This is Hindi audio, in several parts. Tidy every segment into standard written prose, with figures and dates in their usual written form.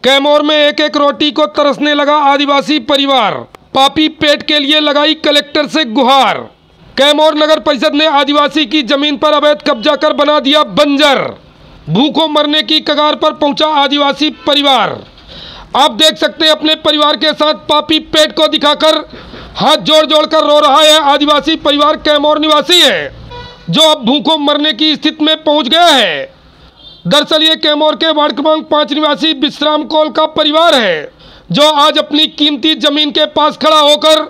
कैमोर में एक एक रोटी को तरसने लगा आदिवासी परिवार। पापी पेट के लिए लगाई कलेक्टर से गुहार। कैमोर नगर परिषद ने आदिवासी की जमीन पर अवैध कब्जा कर बना दिया बंजर। भूखों मरने की कगार पर पहुंचा आदिवासी परिवार। आप देख सकते हैं अपने परिवार के साथ पापी पेट को दिखाकर हाथ जोड़ जोड़ कर रो रहा है आदिवासी परिवार। कैमोर निवासी है जो अब भूखों मरने की स्थिति में पहुंच गया है। दरअसल ये कैमोर के वार्ड क्रमांक 5 निवासी विश्राम कौल का परिवार है जो आज अपनी कीमती जमीन के पास खड़ा होकर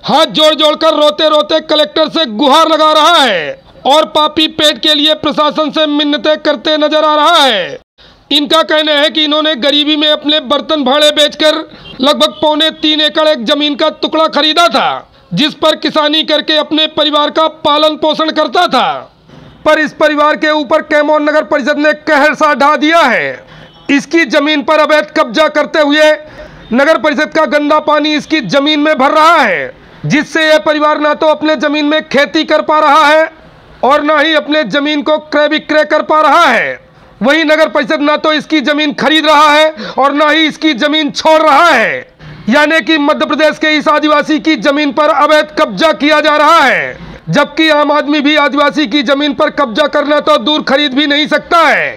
हाथ जोड़ जोड़ कर रोते रोते कलेक्टर से गुहार लगा रहा है और पापी पेट के लिए प्रशासन से मिन्नतें करते नजर आ रहा है। इनका कहना है कि इन्होंने गरीबी में अपने बर्तन भाड़े बेचकर लगभग 3.25 एकड़ एक जमीन का टुकड़ा खरीदा था, जिस पर किसानी करके अपने परिवार का पालन पोषण करता था। पर इस परिवार के ऊपर कैमोर नगर परिषद ने कहर सा ढा दिया है। इसकी जमीन पर अवैध कब्जा करते हुए नगर परिषद का गंदा पानी इसकी जमीन में भर रहा है, जिससे यह परिवार ना तो अपने जमीन में खेती कर पा रहा है और ना ही अपने जमीन को क्रय विक्रय कर पा रहा है। वहीं नगर परिषद ना तो इसकी जमीन खरीद रहा है और ना ही इसकी जमीन छोड़ रहा है, यानी कि मध्य प्रदेश के इस आदिवासी की जमीन पर अवैध कब्जा किया जा रहा है। जबकि आम आदमी भी आदिवासी की जमीन पर कब्जा करना तो दूर खरीद भी नहीं सकता है।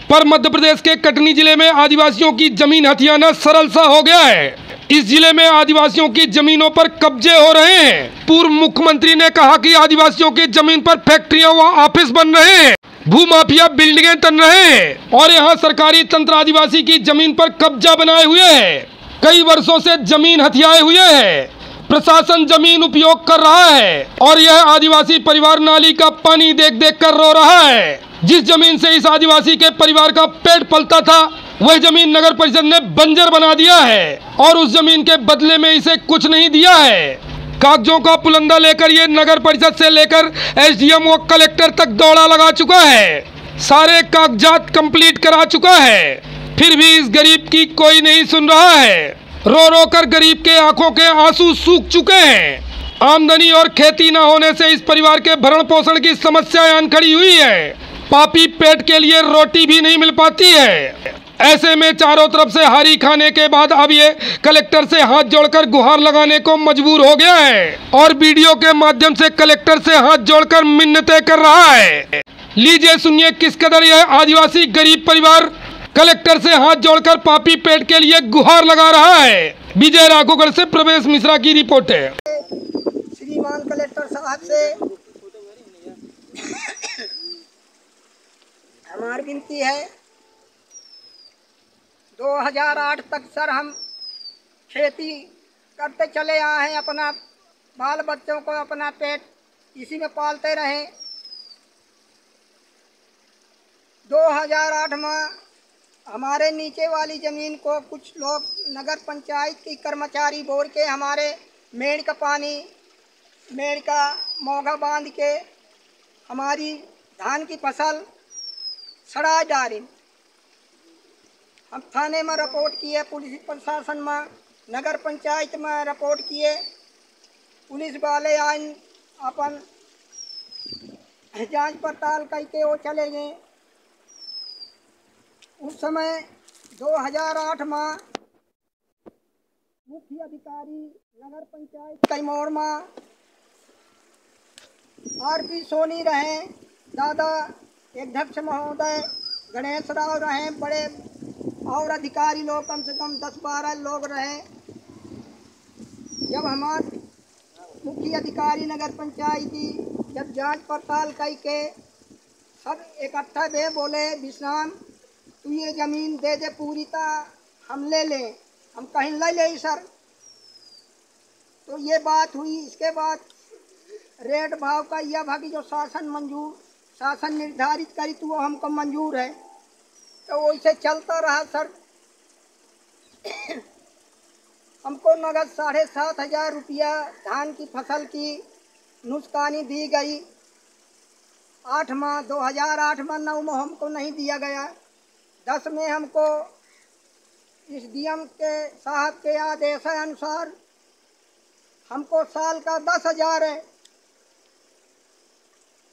पर मध्य प्रदेश के कटनी जिले में आदिवासियों की जमीन हथियाना सरल सा हो गया है। इस जिले में आदिवासियों की जमीनों पर कब्जे हो रहे हैं। पूर्व मुख्यमंत्री ने कहा कि आदिवासियों की जमीन पर फैक्ट्रियां व ऑफिस बन रहे हैं, भूमाफिया बिल्डिंगें तन रहे हैं और यहाँ सरकारी तंत्र आदिवासी की जमीन पर कब्जा बनाए हुए है। कई वर्षों से जमीन हथियाए हुए है। प्रशासन जमीन उपयोग कर रहा है और यह आदिवासी परिवार नाली का पानी देख देख कर रो रहा है। जिस जमीन से इस आदिवासी के परिवार का पेट पलता था, वह जमीन नगर परिषद ने बंजर बना दिया है और उस जमीन के बदले में इसे कुछ नहीं दिया है। कागजों का पुलंदा लेकर ये नगर परिषद से लेकर एसडीएम व कलेक्टर तक दौड़ा लगा चुका है। सारे कागजात कंप्लीट करा चुका है, फिर भी इस गरीब की कोई नहीं सुन रहा है। रो रो कर गरीब के आंखों के आंसू सूख चुके हैं। आमदनी और खेती न होने से इस परिवार के भरण पोषण की समस्या आन खड़ी हुई है। पापी पेट के लिए रोटी भी नहीं मिल पाती है। ऐसे में चारों तरफ से हारी खाने के बाद अब ये कलेक्टर से हाथ जोड़कर गुहार लगाने को मजबूर हो गया है और वीडियो के माध्यम से कलेक्टर से हाथ जोड़कर मिन्नतें कर रहा है। लीजिए सुनिए किस कदर यह आदिवासी गरीब परिवार कलेक्टर से हाथ जोड़कर पापी पेट के लिए गुहार लगा रहा है। विजय राघोगढ़ से प्रवेश मिश्रा की रिपोर्ट है। श्रीमान कलेक्टर साहब से हमारी विनती है, 2008 तक सर हम खेती करते चले आए हैं। अपना बाल बच्चों को अपना पेट इसी में पालते रहे। 2008 में हमारे नीचे वाली ज़मीन को कुछ लोग नगर पंचायत की कर्मचारी बोल के हमारे मेड़ का पानी, मेड़ का मोगा बांध के हमारी धान की फसल सड़ा डाली। हम थाने में रिपोर्ट किए, पुलिस प्रशासन में, नगर पंचायत में रिपोर्ट किए। पुलिस वाले आए, अपन जांच पड़ताल करके वो चले गए। उस समय 2008 में मुख्य अधिकारी नगर पंचायत कैमोर में आरपी सोनी रहे, दादा अध्यक्ष महोदय गणेश राव रहे, बड़े और अधिकारी लोग कम से कम 10-12 लोग रहे। जब हमारे मुख्य अधिकारी नगर पंचायती जब जांच पड़ताल करके सब इकट्ठा भे बोले, विश्राम तू ये ज़मीन दे दे पूरी ता हम ले लें। हम कहीं ले ले सर, तो ये बात हुई। इसके बाद रेट भाव का यह भागी जो शासन निर्धारित करी तो वो हमको मंजूर है, तो वैसे चलता रहा सर। हमको नगद 7,500 रुपया धान की फसल की नुकसानी दी गई। 2008 में 9 में हमको नहीं दिया गया। 10 में हमको एसडीएम के साहब के आदेश अनुसार हमको साल का 10,000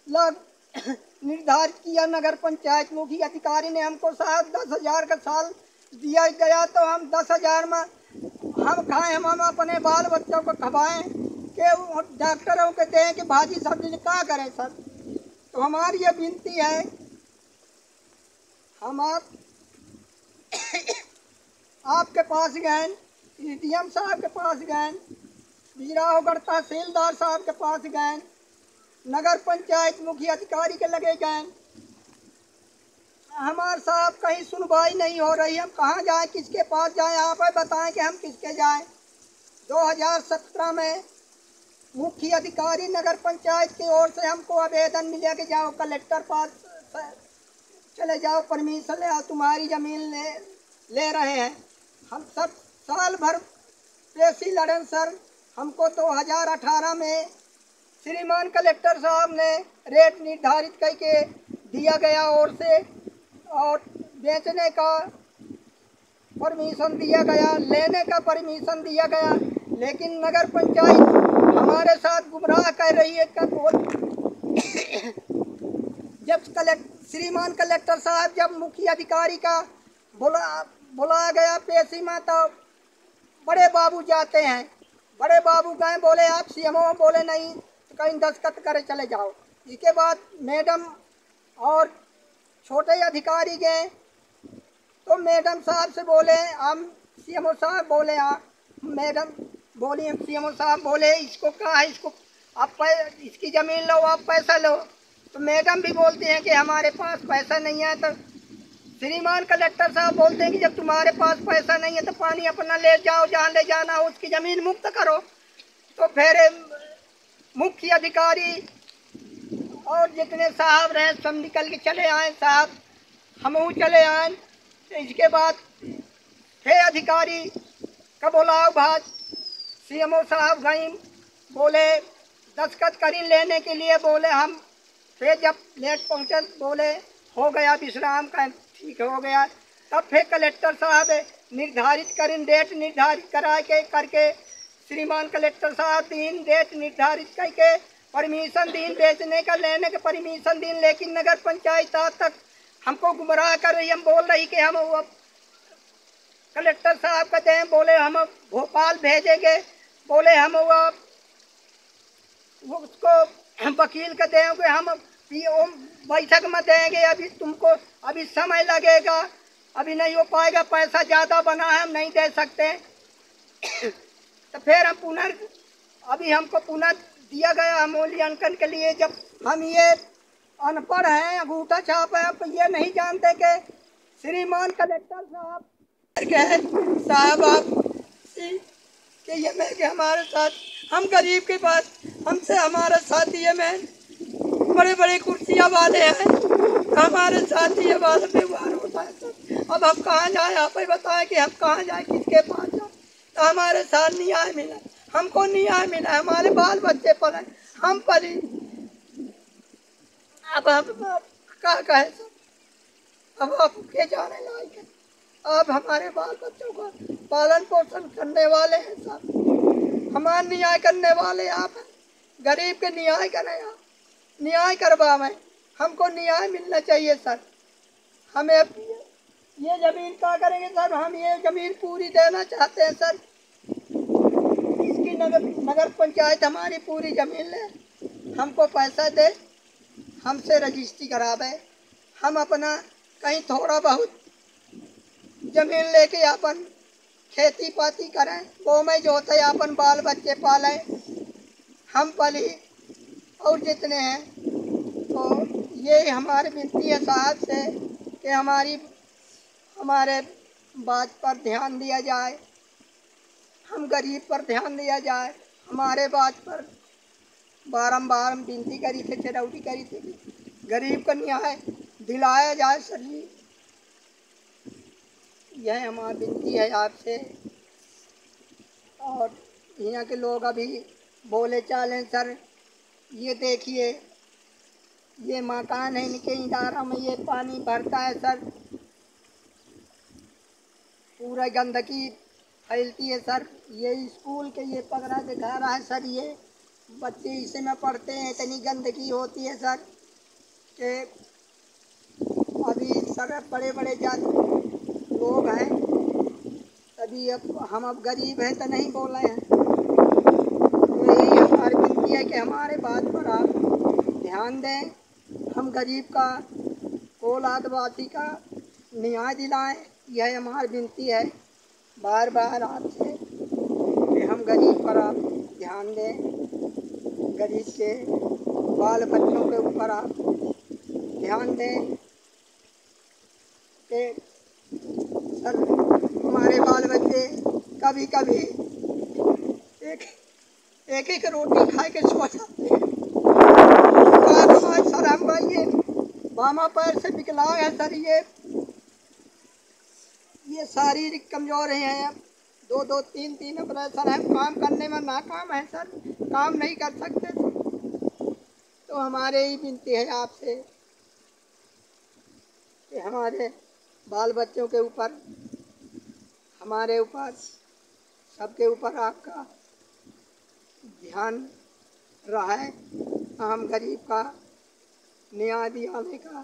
लग निर्धारित किया। नगर पंचायत मुखी अधिकारी ने हमको साहब 10,000 का साल दिया गया तो हम 10,000 में हम खाएं, हम अपने बाल बच्चों को खवाएं कि डॉक्टरों के दें कि भाजी सब्जी क्या करें सर। तो हमारी ये विनती है, हम आपके पास गए, डीएम साहब के पास गए, बीरावगढ़ तहसीलदार साहब के पास गए, नगर पंचायत मुखिया अधिकारी के लगे गए, हमारे साहब कहीं सुनवाई नहीं हो रही। हम कहाँ जाएं, किसके पास जाएं, आप बताएं कि हम किसके जाएं। 2017 में मुख्य अधिकारी नगर पंचायत की ओर से हमको आवेदन मिला कि जाओ कलेक्टर पास चले जाओ, परमिशन ले आओ, तुम्हारी ज़मीन ले रहे हैं। हम सब साल भर पेशी लड़न सर। हमको 2018 में श्रीमान कलेक्टर साहब ने रेट निर्धारित करके दिया गया ओर से, और बेचने का परमिशन दिया गया, लेने का परमिशन दिया गया, लेकिन नगर पंचायत हमारे साथ गुमराह कर रही है। जब श्रीमान कलेक्टर साहब जब मुख्य अधिकारी का बुलाया गया पेशी में, तो बड़े बाबू जाते हैं, बड़े बाबू गए, बोले आप सीएमओ, बोले नहीं तो कहीं दस्तखत करे चले जाओ। इसके बाद मैडम और छोटे अधिकारी गए, तो मैडम साहब से बोले हम सीएमओ साहब, बोले हाँ मैडम बोली, हम सीएमओ साहब बोले इसको कहा है, इसको आप इसकी ज़मीन लो, आप पैसा लो। तो मैडम भी बोलते हैं कि हमारे पास पैसा नहीं है। तो श्रीमान कलेक्टर साहब बोलते हैं कि जब तुम्हारे पास पैसा नहीं है तो पानी अपना ले जाओ, जहाँ ले जाना हो उसकी ज़मीन मुक्त करो। तो फिर मुख्य अधिकारी और जितने साहब रहे सब निकल के चले आए, साहब हम चले आए। तो इसके बाद फिर अधिकारी का बुलाओ भाज, सीएमओ साहब गई, बोले दस्तखत करी लेने के लिए, बोले हम फिर जब लेट पहुँचे, बोले हो गया विश्राम का, ठीक हो गया। तब फिर कलेक्टर साहब निर्धारित करें, डेट निर्धारित करा के करके श्रीमान कलेक्टर साहब दिन डेट निर्धारित करके परमिशन दिन बेचने का, लेने का परमिशन दिन, लेकिन नगर पंचायत आज तक हमको गुमराह कर रही। हम बोल रही कि हम कलेक्टर साहब कहते हैं, बोले हम भोपाल भेजेंगे, बोले हम उसको वकील का देंगे, हम बैठक में देंगे, अभी तुमको अभी समय लगेगा, अभी नहीं हो पाएगा, पैसा ज़्यादा बना है, हम नहीं दे सकते। तो फिर हम पुनः अभी हमको पुनः दिया गया मूल्यांकन के लिए। जब हम ये अनपढ़ हैं, अंगूठा छाप है, आप ये नहीं जानते कि श्रीमान कलेक्टर साहब साहब आप कि ये में कि हमारे साथ, हम गरीब के पास, हमसे हमारे साथ ये में बड़े बड़े कुर्सियाँ वाले हैं, हमारे साथ ये वाला व्यवहार होता है सर। अब हम कहाँ जाए, आप ही बताएं कि हम कहाँ जाए, किसके पास जाए। तो हमारे साथ न्याय मिला, हमको न्याय मिला, हमारे बाल बच्चे पले, हम पली। अब हम क्या कहें सर, अब आप के जाने लायक हैं। अब हमारे बाल बच्चों का पालन पोषण करने वाले हैं साहब, हमारा न्याय करने वाले आप हैं। गरीब के न्याय करें आप, न्याय करवाएं, हमको न्याय मिलना चाहिए सर। हमें ये ज़मीन क्या करेंगे सर, हम ये ज़मीन पूरी देना चाहते हैं सर। इसकी नगर पंचायत हमारी पूरी ज़मीन ले, हमको पैसा दे, हमसे रजिस्ट्री करावे, हम अपना कहीं थोड़ा बहुत ज़मीन लेके अपन खेती पाती करें, वो में जो होता है अपन बाल बच्चे पालें, हम पली और जितने हैं। तो ये हमारी विनती है साहब से कि हमारे बात पर ध्यान दिया जाए, हम गरीब पर ध्यान दिया जाए, हमारे बात पर बारंबार हम विनती करी थे, चिरौटी करी थी, गरीब का न्याय दिलाया जाए सर जी। यह हमारी विनती है आपसे। और यहाँ के लोग अभी बोले चालें सर, ये देखिए ये मकान है, इनके इदारा में ये पानी भरता है सर, पूरा गंदगी फैलती है सर। ये स्कूल के ये पगड़ा दिखा रहा है सर, ये बच्चे इसी में पढ़ते हैं, इतनी गंदगी होती है सर कि अभी सर बड़े बड़े लोग लोग हैं, तभी अब हम अब गरीब हैं तो नहीं बोले हैं। तो यही हमारी विनती है कि हमारे बात पर आप ध्यान दें, हम गरीब का, कोल आदिवासी का न्याय दिलाएं। यह हमारी विनती है बार बार आपसे कि हम गरीब पर आप ध्यान दें, गरीब के बाल बच्चों के ऊपर आप ध्यान दें कि सर हमारे बाल बच्चे कभी कभी एक एक रोटी खा के सो जाते हैं। सर हम भाई ये बामा पैर से विकलांग है सर, ये शारीरिक कमजोर हैं, दो दो तीन तीन ऑपरेशन है, काम करने में नाकाम है सर, काम नहीं कर सकते। तो हमारे ही विनती है आपसे कि हमारे बाल बच्चों के ऊपर, हमारे ऊपर, सबके ऊपर आपका ध्यान रहे, हम गरीब का न्याय दिलाने का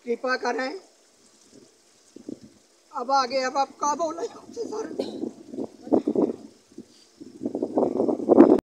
कृपा करें। अब आगे अब का बोले आपसे सर।